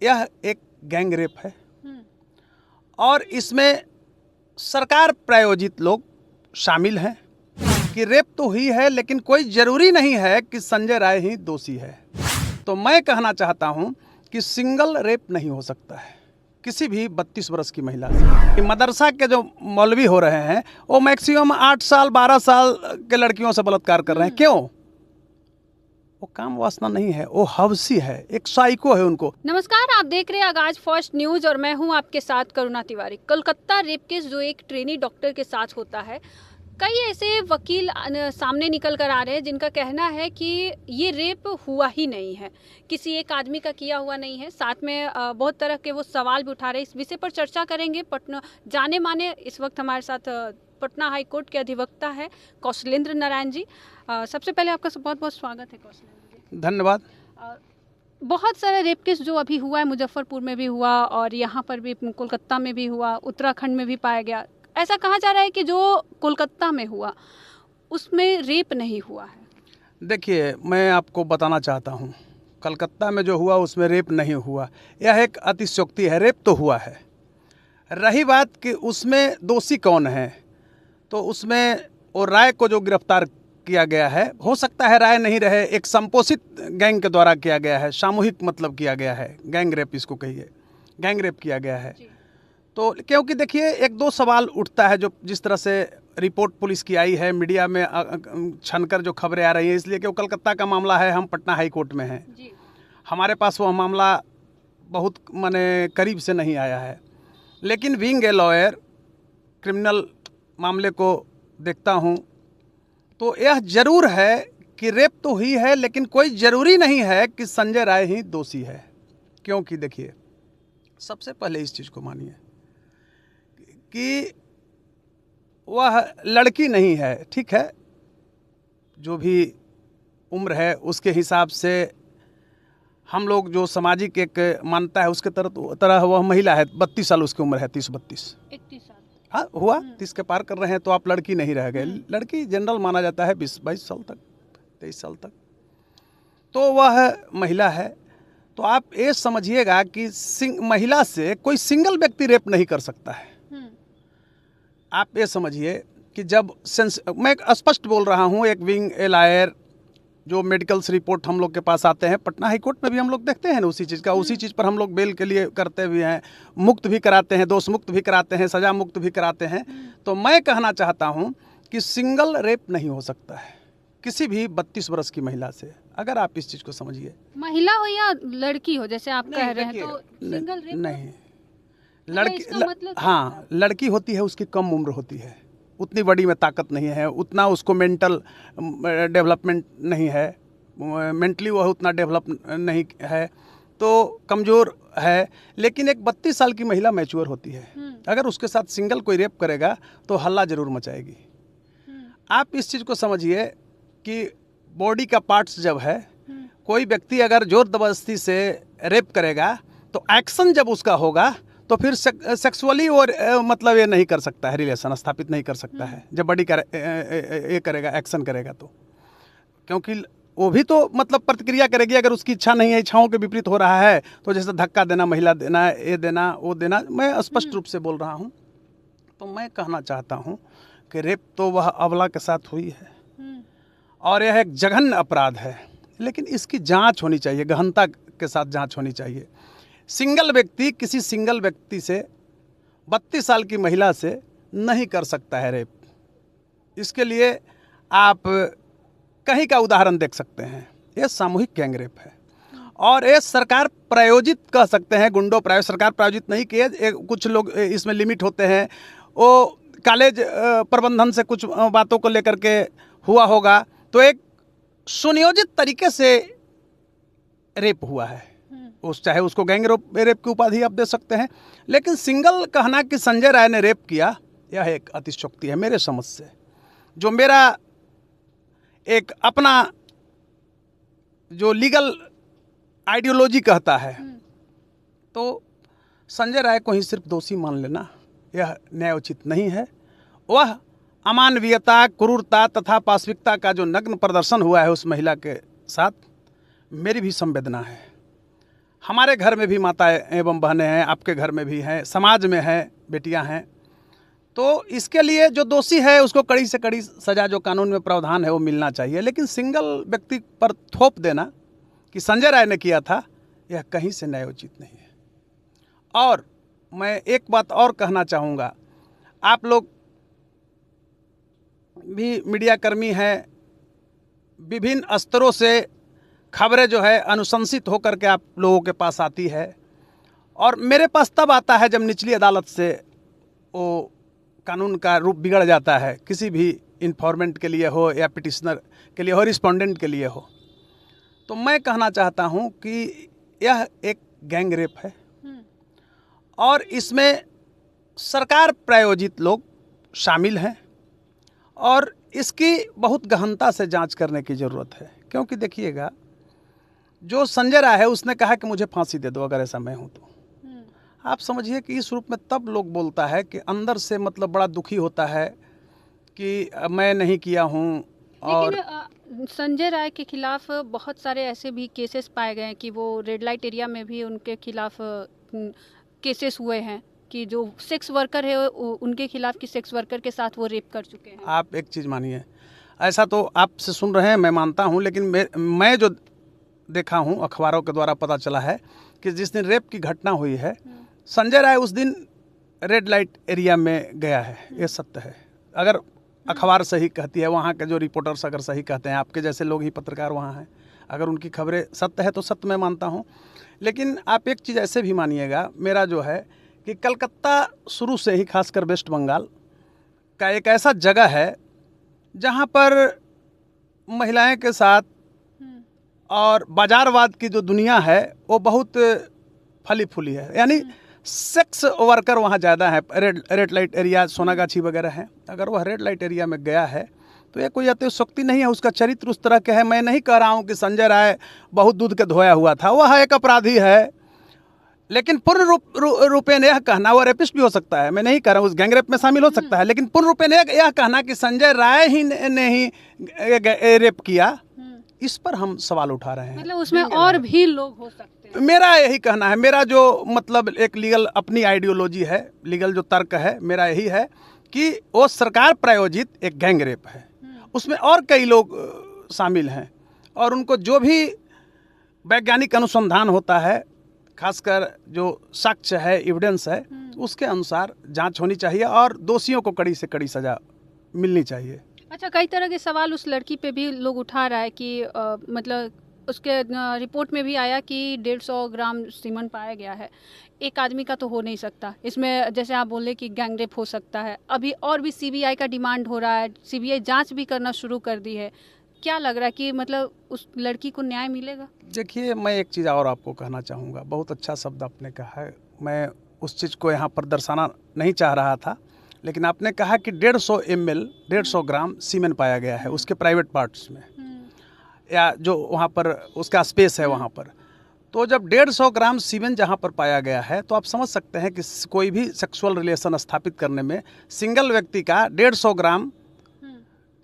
यह एक gang rape है और इसमें सरकार प्रायोजित लोग शामिल हैं कि रेप तो हुई है, लेकिन कोई ज़रूरी नहीं है कि संजय राय ही दोषी है। तो मैं कहना चाहता हूं कि सिंगल रेप नहीं हो सकता है किसी भी 32 वर्ष की महिला से। मदरसा के जो मौलवी हो रहे हैं वो मैक्सिमम 8 साल 12 साल के लड़कियों से बलात्कार कर रहे हैं। क्यों? वो काम वासना नहीं है, वो हवसी है, एक साइको है उनको। नमस्कार, आप देख रहे हैं आगाज फर्स्ट न्यूज और मैं हूं आपके साथ करुणा तिवारी। कोलकाता रेप केस जो एक ट्रेनी डॉक्टर के साथ होता है, कई ऐसे वकील सामने निकल कर आ रहे हैं जिनका कहना है कि ये रेप हुआ ही नहीं है, किसी एक आदमी का किया हुआ नहीं है। साथ में बहुत तरह के वो सवाल भी उठा रहे हैं। इस विषय पर चर्चा करेंगे। पटना जाने माने इस वक्त हमारे साथ पटना हाई कोर्ट के अधिवक्ता है कौशलेंद्र नारायण जी। सबसे पहले आपका बहुत बहुत स्वागत है कौशलेंद्र जी। धन्यवाद। बहुत सारे रेप केस जो अभी हुआ है, मुजफ्फरपुर में भी हुआ और यहाँ पर भी कोलकाता में भी हुआ, उत्तराखंड में भी पाया गया। ऐसा कहा जा रहा है कि जो कोलकाता में हुआ उसमें रेप नहीं हुआ है। देखिए, मैं आपको बताना चाहता हूँ, कलकत्ता में जो हुआ उसमें रेप नहीं हुआ, यह एक अतिशयोक्ति है। रेप तो हुआ है। रही बात कि उसमें दोषी कौन है, तो उसमें वो राय को जो गिरफ्तार किया गया है, हो सकता है राय नहीं रहे, एक संपोषित गैंग के द्वारा किया गया है, सामूहिक मतलब किया गया है, गैंग रेप इसको कहिए, गैंग रेप किया गया है। तो क्योंकि देखिए, एक दो सवाल उठता है, जो जिस तरह से रिपोर्ट पुलिस की आई है, मीडिया में छनकर जो खबरें आ रही हैं, इसलिए कि वो कलकत्ता का मामला है, हम पटना हाई कोर्ट में हैं, हमारे पास वो मामला बहुत माने करीब से नहीं आया है। लेकिन बीइंग ए लॉयर, क्रिमिनल मामले को देखता हूँ, तो यह जरूर है कि रेप तो हुई है, लेकिन कोई ज़रूरी नहीं है कि संजय राय ही दोषी है। क्योंकि देखिए, सबसे पहले इस चीज़ को मानिए कि वह लड़की नहीं है, ठीक है, जो भी उम्र है उसके हिसाब से हम लोग जो सामाजिक एक मानता है उसके तरह वह महिला है। 32 साल उसकी उम्र है, 30-32, 31 साल। हाँ हुआ, 30 के पार कर रहे हैं, तो आप लड़की नहीं रह गए। लड़की जनरल माना जाता है 20-22 साल तक, 23 साल तक, तो वह महिला है। तो आप ये समझिएगा कि महिला से कोई सिंगल व्यक्ति रेप नहीं कर सकता है। आप ये समझिए कि जब मैं स्पष्ट बोल रहा हूँ, एक विंग ए लॉयर, जो मेडिकल्स रिपोर्ट हम लोग के पास आते हैं, पटना हाई कोर्ट में भी हम लोग देखते हैं ना उसी चीज़ का, उसी चीज़ पर हम लोग बेल के लिए करते भी हैं, मुक्त भी कराते हैं, दोष मुक्त भी कराते हैं, सज़ा मुक्त भी कराते हैं। तो मैं कहना चाहता हूं कि सिंगल रेप नहीं हो सकता है किसी भी 32 वर्ष की महिला से। अगर आप इस चीज़ को समझिए, महिला हो या लड़की हो, जैसे आप कह रहे हैं, तो सिंगल रेप नहीं, लड़की मतलब हाँ, लड़की होती है, उसकी कम उम्र होती है, उतनी बड़ी में ताकत नहीं है, उतना उसको मेंटल डेवलपमेंट नहीं है, मेंटली वह उतना डेवलप नहीं है, तो कमज़ोर है। लेकिन एक 32 साल की महिला मैच्योर होती है, अगर उसके साथ सिंगल कोई रेप करेगा तो हल्ला ज़रूर मचाएगी। आप इस चीज़ को समझिए कि बॉडी का पार्ट्स जब है, कोई व्यक्ति अगर जोर जबरदस्ती से रेप करेगा तो एक्शन जब उसका होगा तो फिर सेक्सुअली और मतलब ये नहीं कर सकता है, रिलेशन स्थापित नहीं कर सकता है जब बॉडी का ये करेगा, एक्शन करेगा तो, क्योंकि वो भी तो मतलब प्रतिक्रिया करेगी। अगर उसकी इच्छा नहीं है, इच्छाओं के विपरीत हो रहा है, तो जैसे धक्का देना, महिला देना, ये देना, वो देना, मैं स्पष्ट रूप से बोल रहा हूँ। तो मैं कहना चाहता हूँ कि रेप तो वह अबला के साथ हुई है और यह एक जघन्य अपराध है, लेकिन इसकी जांच होनी चाहिए, गहनता के साथ जांच होनी चाहिए। सिंगल व्यक्ति किसी सिंगल व्यक्ति से, 32 साल की महिला से नहीं कर सकता है रेप। इसके लिए आप कहीं का उदाहरण देख सकते हैं, ये सामूहिक गैंग रेप है और ये सरकार प्रायोजित कह सकते हैं, गुंडों प्रायोजित, सरकार प्रायोजित नहीं किए, कुछ लोग इसमें लिमिट होते हैं, वो कॉलेज प्रबंधन से कुछ बातों को लेकर के हुआ होगा, तो एक सुनियोजित तरीके से रेप हुआ है। उस चाहे उसको गैंग रेप की उपाधि आप दे सकते हैं, लेकिन सिंगल कहना कि संजय राय ने रेप किया, यह एक अतिशयोक्ति है मेरे समझ से। जो मेरा एक अपना जो लीगल आइडियोलॉजी कहता है, तो संजय राय को ही सिर्फ दोषी मान लेना यह न्यायोचित नहीं है। वह अमानवीयता, क्रूरता तथा पाशविकता का जो नग्न प्रदर्शन हुआ है उस महिला के साथ, मेरी भी संवेदना है। हमारे घर में भी माताएं एवं बहनें हैं, आपके घर में भी हैं, समाज में हैं, बेटियां हैं। तो इसके लिए जो दोषी है उसको कड़ी से कड़ी सज़ा जो कानून में प्रावधान है वो मिलना चाहिए। लेकिन सिंगल व्यक्ति पर थोप देना कि संजय राय ने किया था, यह कहीं से न्यायोचित नहीं है। और मैं एक बात और कहना चाहूँगा, आप लोग भी मीडियाकर्मी हैं, विभिन्न स्तरों से खबरें जो है अनुशंसित होकर के आप लोगों के पास आती है, और मेरे पास तब आता है जब निचली अदालत से वो कानून का रूप बिगड़ जाता है, किसी भी इन्फॉर्मेंट के लिए हो या पिटिशनर के लिए हो, रिस्पोंडेंट के लिए हो। तो मैं कहना चाहता हूँ कि यह एक गैंग रेप है और इसमें सरकार प्रायोजित लोग शामिल हैं और इसकी बहुत गहनता से जांच करने की ज़रूरत है। क्योंकि देखिएगा, जो संजय राय है उसने कहा कि मुझे फांसी दे दो अगर ऐसा मैं हूँ तो। आप समझिए कि इस रूप में तब लोग बोलता है कि अंदर से मतलब बड़ा दुखी होता है कि मैं नहीं किया हूँ। और लेकिन संजय राय के खिलाफ बहुत सारे ऐसे भी केसेस पाए गए हैं कि वो रेड लाइट एरिया में भी उनके खिलाफ केसेस हुए हैं कि जो सेक्स वर्कर है उनके खिलाफ कि सेक्स वर्कर के साथ वो रेप कर चुके हैं। आप एक चीज़ मानिए, ऐसा तो आपसे सुन रहे हैं, मैं मानता हूँ, लेकिन मैं जो देखा हूँ अखबारों के द्वारा पता चला है कि जिस दिन रेप की घटना हुई है संजय राय उस दिन रेड लाइट एरिया में गया है। ये सत्य है, अगर अखबार सही कहती है, वहाँ के जो रिपोर्टर्स अगर सही कहते हैं, आपके जैसे लोग ही पत्रकार वहाँ हैं, अगर उनकी खबरें सत्य है तो सत्य मैं मानता हूँ। लेकिन आप एक चीज़ ऐसे भी मानिएगा, मेरा जो है कि कलकत्ता शुरू से ही खासकर वेस्ट बंगाल का एक ऐसा जगह है जहाँ पर महिलाएं के साथ और बाजारवाद की जो दुनिया है वो बहुत फली फूली है। यानी सेक्स वर्कर वहाँ ज़्यादा है। रेड लाइट एरिया सोनागाछी वगैरह है। अगर वह रेड लाइट एरिया में गया है तो ये कोई अतिशयोक्ति नहीं है, उसका चरित्र उस तरह के है। मैं नहीं कह रहा हूँ कि संजय राय बहुत दूध के धोया हुआ था, वह एक अपराधी है। लेकिन पूर्ण रूपेण यह कहना, वो रेपिस्ट भी हो सकता है, मैं नहीं कह रहा हूँ, उस गैंगरेप में शामिल हो सकता है, लेकिन पूर्ण रूपेण यह कहना कि संजय राय ही ने ही रेप किया, इस पर हम सवाल उठा रहे हैं। मतलब उसमें और भी लोग हो सकते हैं। मेरा यही कहना है, मेरा जो मतलब एक लीगल अपनी आइडियोलॉजी है, लीगल जो तर्क है मेरा यही है कि वो सरकार प्रायोजित एक गैंगरेप है, उसमें और कई लोग शामिल हैं और उनको जो भी वैज्ञानिक अनुसंधान होता है, खासकर जो साक्ष्य है, एविडेंस है, उसके अनुसार जांच होनी चाहिए और दोषियों को कड़ी से कड़ी सजा मिलनी चाहिए। अच्छा, कई तरह के सवाल उस लड़की पे भी लोग उठा रहा है कि मतलब उसके रिपोर्ट में भी आया कि 150 ग्राम सीमेंट पाया गया है। एक आदमी का तो हो नहीं सकता इसमें, जैसे आप बोले कि गैंगरेप हो सकता है। अभी और भी सीबीआई का डिमांड हो रहा है, सीबीआई जांच भी करना शुरू कर दी है। क्या लग रहा है कि मतलब उस लड़की को न्याय मिलेगा? देखिए, मैं एक चीज़ और आपको कहना चाहूँगा, बहुत अच्छा शब्द आपने कहा है, मैं उस चीज़ को यहाँ पर दर्शाना नहीं चाह रहा था, लेकिन आपने कहा कि 150 ml 150 ग्राम सीमेंट पाया गया है उसके प्राइवेट पार्ट्स में, या जो वहाँ पर उसका स्पेस है वहाँ पर। तो जब 150 ग्राम सीमेंट जहाँ पर पाया गया है तो आप समझ सकते हैं कि कोई भी सेक्सुअल रिलेशन स्थापित करने में सिंगल व्यक्ति का 150 ग्राम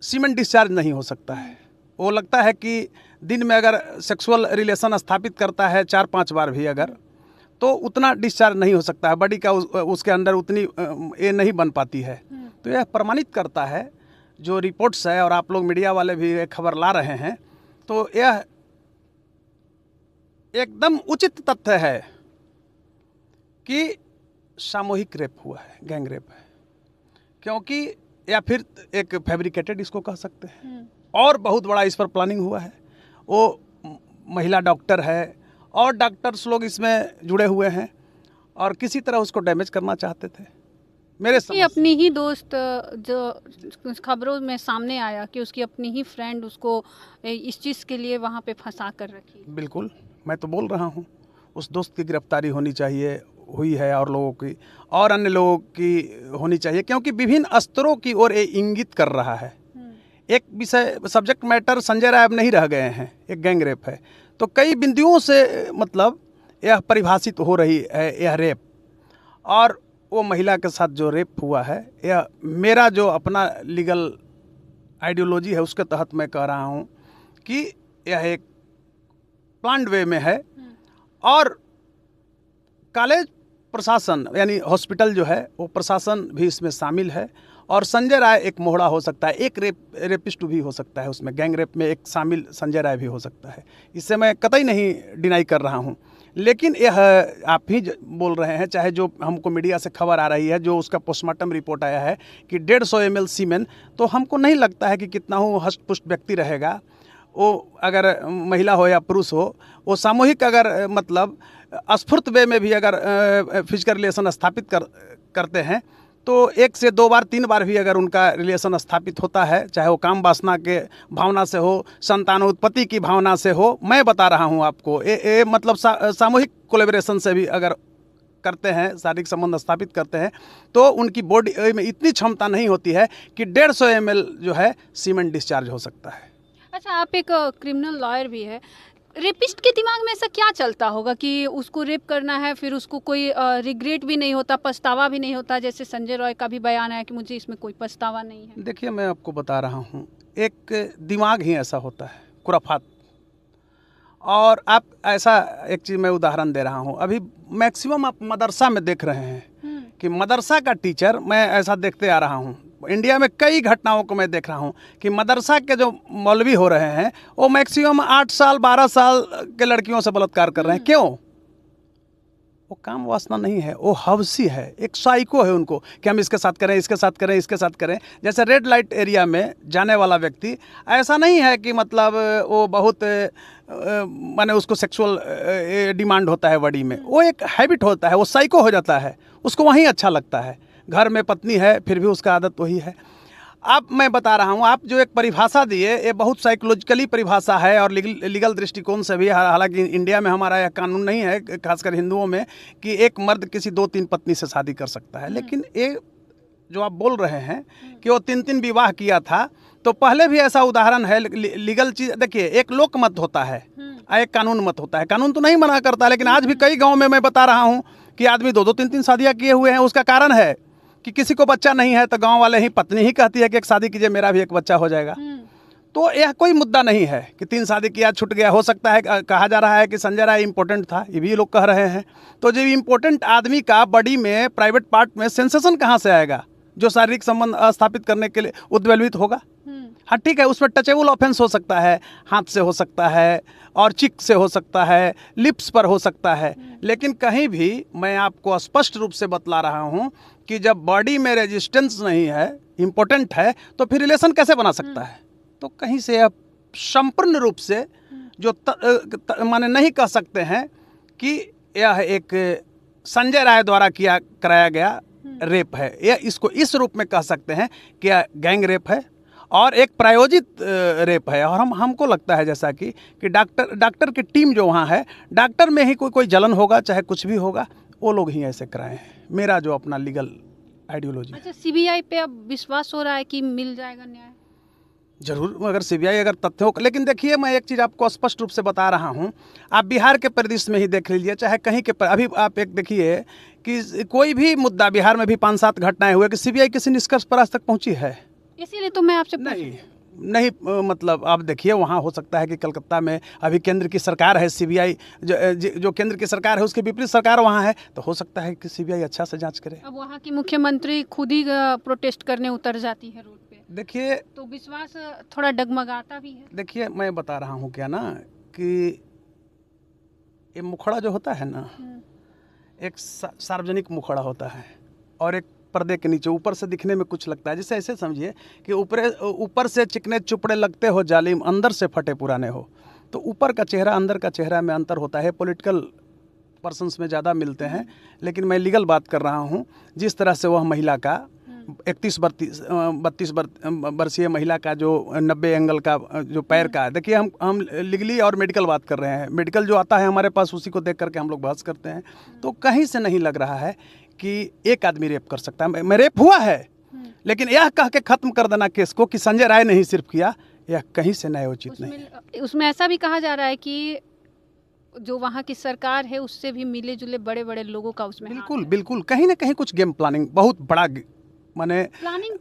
सीमेंट डिस्चार्ज नहीं हो सकता है। वो लगता है कि दिन में अगर सेक्सुअल रिलेशन स्थापित करता है 4-5 बार भी अगर, तो उतना डिस्चार्ज नहीं हो सकता है, बॉडी का उसके अंदर उतनी ये नहीं बन पाती है। तो यह प्रमाणित करता है जो रिपोर्ट्स है, और आप लोग मीडिया वाले भी ये खबर ला रहे हैं, तो यह एकदम उचित तथ्य है कि सामूहिक रेप हुआ है, गैंग रेप है। क्योंकि या फिर एक फैब्रिकेटेड इसको कह सकते हैं, और बहुत बड़ा इस पर प्लानिंग हुआ है। वो महिला डॉक्टर है और डॉक्टर्स लोग इसमें जुड़े हुए हैं और किसी तरह उसको डैमेज करना चाहते थे। मेरे अपनी ही दोस्त जो खबरों में सामने आया कि उसकी अपनी ही फ्रेंड उसको इस चीज़ के लिए वहाँ पे फंसा कर रखी। बिल्कुल, मैं तो बोल रहा हूँ उस दोस्त की गिरफ्तारी होनी चाहिए, हुई है, और लोगों की और अन्य लोगों की होनी चाहिए, क्योंकि विभिन्न स्तरों की ओर ये इंगित कर रहा है। एक विषय सब्जेक्ट मैटर संजय राय अब नहीं रह गए हैं, एक गैंग रेप है, तो कई बिंदुओं से मतलब यह परिभाषित हो रही है यह रेप। और वो महिला के साथ जो रेप हुआ है, यह मेरा जो अपना लीगल आइडियोलॉजी है उसके तहत मैं कह रहा हूँ कि यह एक प्लान्ड वे में है और कॉलेज प्रशासन यानी हॉस्पिटल जो है वो प्रशासन भी इसमें शामिल है, और संजय राय एक मोहड़ा हो सकता है, एक रेपिस्ट भी हो सकता है उसमें, गैंग रेप में एक शामिल संजय राय भी हो सकता है। इससे मैं कतई नहीं डिनाई कर रहा हूँ, लेकिन यह आप ही बोल रहे हैं, चाहे जो हमको मीडिया से खबर आ रही है, जो उसका पोस्टमार्टम रिपोर्ट आया है कि 150 ml सीमेन, तो हमको नहीं लगता है कि कितना हो हष्ट-पुष्ट व्यक्ति रहेगा, वो अगर महिला हो या पुरुष हो, वो सामूहिक अगर मतलब स्फूर्त वे में भी अगर फिजिकल रिलेशन स्थापित करते हैं, तो 1 से 2 बार 3 बार भी अगर उनका रिलेशन स्थापित होता है, चाहे वो काम वासना के भावना से हो, संतानोत्पत्ति की भावना से हो, मैं बता रहा हूँ आपको, मतलब सामूहिक कोलैबोरेशन से भी अगर करते हैं, शारीरिक संबंध स्थापित करते हैं, तो उनकी बॉडी में इतनी क्षमता नहीं होती है कि 150 ml जो है सीमेन डिस्चार्ज हो सकता है। अच्छा, आप एक क्रिमिनल लॉयर भी है, रेपिस्ट के दिमाग में ऐसा क्या चलता होगा कि उसको रेप करना है, फिर उसको कोई रिग्रेट भी नहीं होता, पछतावा भी नहीं होता, जैसे संजय रॉय का भी बयान है कि मुझे इसमें कोई पछतावा नहीं है। देखिए, मैं आपको बता रहा हूँ, एक दिमाग ही ऐसा होता है, खुराफात। और आप ऐसा एक चीज़ मैं उदाहरण दे रहा हूँ, अभी मैक्सिमम आप मदरसा में देख रहे हैं कि मदरसा का टीचर, मैं ऐसा देखते आ रहा हूँ, इंडिया में कई घटनाओं को मैं देख रहा हूँ कि मदरसा के जो मौलवी हो रहे हैं वो मैक्सिमम 8 साल 12 साल के लड़कियों से बलात्कार कर रहे हैं। क्यों? वो काम वासना नहीं है, वो हवसी है, एक साइको है उनको कि हम इसके साथ करें, इसके साथ करें, इसके साथ करें। जैसे रेड लाइट एरिया में जाने वाला व्यक्ति ऐसा नहीं है कि मतलब वो बहुत माने उसको सेक्सुअल डिमांड होता है बॉडी में, वो एक हैबिट होता है, वो साइको हो जाता है, उसको वहीं अच्छा लगता है। घर में पत्नी है फिर भी उसका आदत वही है। अब मैं बता रहा हूँ, आप जो एक परिभाषा दिए, ये बहुत साइकोलॉजिकली परिभाषा है और लीगल दृष्टिकोण से भी, हालांकि इंडिया में हमारा यह कानून नहीं है, खासकर हिंदुओं में, कि एक मर्द किसी 2-3 पत्नी से शादी कर सकता है। लेकिन ये जो आप बोल रहे हैं कि वो 3-3 विवाह किया था, तो पहले भी ऐसा उदाहरण है। लीगल चीज़ देखिए, एक लोक मत होता है, एक कानून मत होता है। कानून तो नहीं मना करता, लेकिन आज भी कई गाँव में मैं बता रहा हूँ कि आदमी 2-2 3-3 शादियाँ किए हुए हैं। उसका कारण है कि किसी को बच्चा नहीं है, तो गांव वाले ही, पत्नी ही कहती है कि एक शादी कीजिए, मेरा भी एक बच्चा हो जाएगा। तो यह कोई मुद्दा नहीं है कि 3 शादी किया छूट गया। हो सकता है, कहा जा रहा है कि संजय राय इम्पोर्टेंट था, ये भी लोग कह रहे हैं। तो जब इम्पोर्टेंट आदमी का बॉडी में, प्राइवेट पार्ट में सेंसेशन कहाँ से आएगा जो शारीरिक संबंध स्थापित करने के लिए उद्वेलित होगा? हाँ ठीक है, उसमें टचेबल ऑफेंस हो सकता है, हाथ से हो सकता है, और चिक से हो सकता है, लिप्स पर हो सकता है, लेकिन कहीं भी मैं आपको स्पष्ट रूप से बतला रहा हूँ कि जब बॉडी में रेजिस्टेंस नहीं है, इम्पोर्टेंट है, तो फिर रिलेशन कैसे बना सकता है? तो कहीं से आप संपूर्ण रूप से जो माने नहीं कह सकते हैं कि यह एक संजय राय द्वारा कराया गया रेप है, या इसको इस रूप में कह सकते हैं कि यह गैंग रेप है और एक प्रायोजित रेप है। और हमको लगता है जैसा कि डॉक्टर की टीम जो वहाँ है, डॉक्टर में ही कोई जलन होगा, चाहे कुछ भी होगा, वो लोग ही ऐसे कराए हैं। मेरा जो अपना लीगल आइडियोलॉजी। अच्छा, सीबीआई पे अब विश्वास हो रहा है कि मिल जाएगा न्याय? जरूर, अगर सीबीआई अगर तथ्यों को, लेकिन देखिए, मैं एक चीज़ आपको स्पष्ट रूप से बता रहा हूँ, आप बिहार के परिदृश्य में ही देख लीजिए, चाहे कहीं के अभी आप एक देखिए कि कोई भी मुद्दा, बिहार में भी 5-7 घटनाएं हुए कि सीबीआई किसी निष्कर्ष पर आज तक पहुँची है? इसीलिए तो मैं आपसे नहीं, मतलब आप देखिए, वहाँ हो सकता है कि कलकत्ता में अभी केंद्र की सरकार है, सीबीआई जो केंद्र की सरकार है उसके विपरीत सरकार वहाँ है, तो हो सकता है कि सीबीआई अच्छा से जांच करे। अब वहाँ की मुख्यमंत्री खुद ही प्रोटेस्ट करने उतर जाती है रोड पे, देखिए, तो विश्वास थोड़ा डगमगाता भी है। देखिए, मैं बता रहा हूँ क्या ना, कि ये मुखड़ा जो होता है ना, एक सार्वजनिक मुखड़ा होता है, और एक पर्दे के नीचे ऊपर से दिखने में कुछ लगता है। जैसे ऐसे समझिए कि ऊपर से चिकने चुपड़े लगते हो जालिम, अंदर से फटे पुराने हो। तो ऊपर का चेहरा अंदर का चेहरा में अंतर होता है। पॉलिटिकल पर्सन्स में ज़्यादा मिलते हैं, लेकिन मैं लीगल बात कर रहा हूँ। जिस तरह से वह महिला का 32 वर्षीय महिला का जो 90 एंगल का जो पैर का, देखिए, हम लीगली और मेडिकल बात कर रहे हैं। मेडिकल जो आता है हमारे पास, उसी को देख करके हम लोग बहस करते हैं। तो कहीं से नहीं लग रहा है कि एक आदमी रेप कर सकता है। मैं रेप हुआ है, लेकिन यह कह के ख़त्म कर देना केस को कि संजय राय ने ही सिर्फ किया, यह कहीं से न्यायोचित नहीं। उसमें ऐसा भी कहा जा रहा है कि जो वहाँ की सरकार है उससे भी मिले जुले बड़े बड़े लोगों का उसमें बिल्कुल कहीं ना कहीं कुछ गेम प्लानिंग, बहुत बड़ा, माने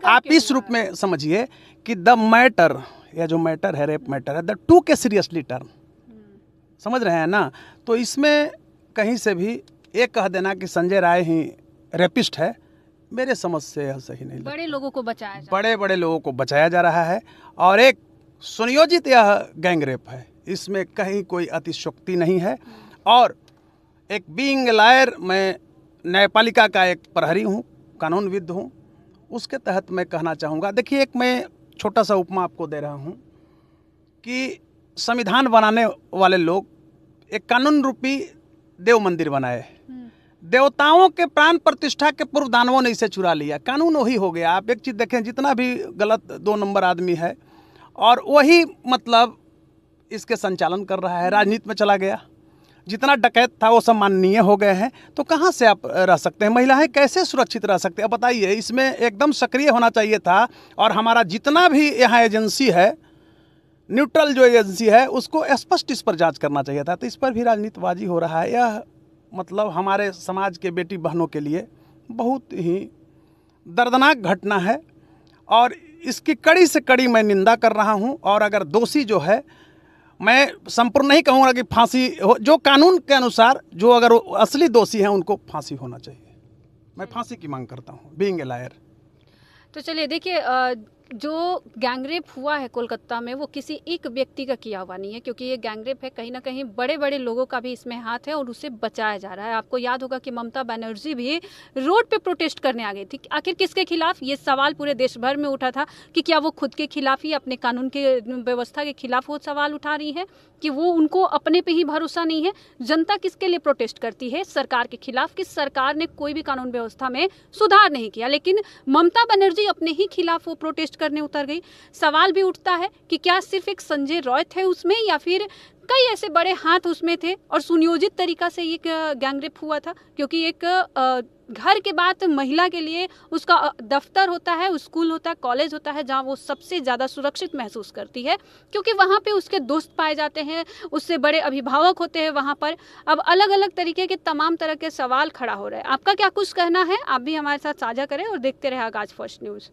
आप इस रूप में समझिए कि द मैटर, या जो मैटर है, रेप मैटर है, द टू के सीरियसली टर्म, समझ रहे हैं ना? तो इसमें कहीं से भी ये कह देना कि संजय राय ही रेपिस्ट है, मेरे समझ से यह सही नहीं लगता। बड़े लोगों को बचाया जा बड़े बड़े लोगों को बचाया जा रहा है और एक सुनियोजित यह गैंग रेप है, इसमें कहीं कोई अतिशयोक्ति नहीं है। और एक बीइंग लॉयर, मैं न्यायपालिका का एक प्रहरी हूँ, कानूनविद हूँ, उसके तहत मैं कहना चाहूँगा। देखिए, एक मैं छोटा सा उपमा आपको दे रहा हूँ कि संविधान बनाने वाले लोग एक कानून रूपी देव मंदिर बनाए, देवताओं के प्राण प्रतिष्ठा के पूर्व दानवों ने इसे चुरा लिया, कानून वही हो गया। आप एक चीज़ देखें, जितना भी गलत 2 नंबर आदमी है और वही मतलब इसके संचालन कर रहा है, राजनीति में चला गया। जितना डकैत था वो सब माननीय हो गए हैं, तो कहाँ से आप रह सकते हैं? महिलाएं कैसे सुरक्षित रह सकते हैं? अब बताइए, इसमें एकदम सक्रिय होना चाहिए था। और हमारा जितना भी यहाँ एजेंसी है, न्यूट्रल जो एजेंसी है, उसको स्पष्ट इस पर जांच करना चाहिए था। तो इस पर भी राजनीतिबाजी हो रहा है। यह मतलब हमारे समाज के बेटी बहनों के लिए बहुत ही दर्दनाक घटना है और इसकी कड़ी से कड़ी मैं निंदा कर रहा हूं। और अगर दोषी जो है, मैं संपूर्ण नहीं कहूँगा कि फांसी हो, जो कानून के अनुसार जो अगर असली दोषी हैं उनको फांसी होना चाहिए। मैं फांसी की मांग करता हूँ, बीइंग ए लॉयर। तो चलिए, देखिए, जो गैंगरेप हुआ है कोलकाता में, वो किसी एक व्यक्ति का किया हुआ नहीं है, क्योंकि ये गैंगरेप है, कहीं ना कहीं बड़े बड़े लोगों का भी इसमें हाथ है और उसे बचाया जा रहा है। आपको याद होगा कि ममता बनर्जी भी रोड पे प्रोटेस्ट करने आ गई थी। आखिर किसके खिलाफ? ये सवाल पूरे देश भर में उठा था कि क्या वो खुद के खिलाफ ही, अपने कानून के व्यवस्था के खिलाफ वो सवाल उठा रही है कि वो उनको अपने पे ही भरोसा नहीं है। जनता किसके लिए प्रोटेस्ट करती है? सरकार के खिलाफ, कि सरकार ने कोई भी कानून व्यवस्था में सुधार नहीं किया। लेकिन ममता बनर्जी अपने ही खिलाफ वो प्रोटेस्ट करने उतर गई। सवाल भी उठता है कि क्या सिर्फ एक संजय रॉय थे उसमें, या फिर कई ऐसे बड़े हाथ उसमें थे और सुनियोजित तरीका से ये गैंगरेप हुआ था? क्योंकि एक घर के बाद महिला के लिए उसका दफ्तर होता है, स्कूल होता है, कॉलेज होता है, जहाँ वो सबसे ज़्यादा सुरक्षित महसूस करती है, क्योंकि वहाँ पे उसके दोस्त पाए जाते हैं, उससे बड़े अभिभावक होते हैं वहाँ पर। अब अलग अलग तरीके के तमाम तरह के सवाल खड़ा हो रहे हैं। आपका क्या कुछ कहना है? आप भी हमारे साथ साझा करें और देखते रहे आगाज फर्स्ट न्यूज़।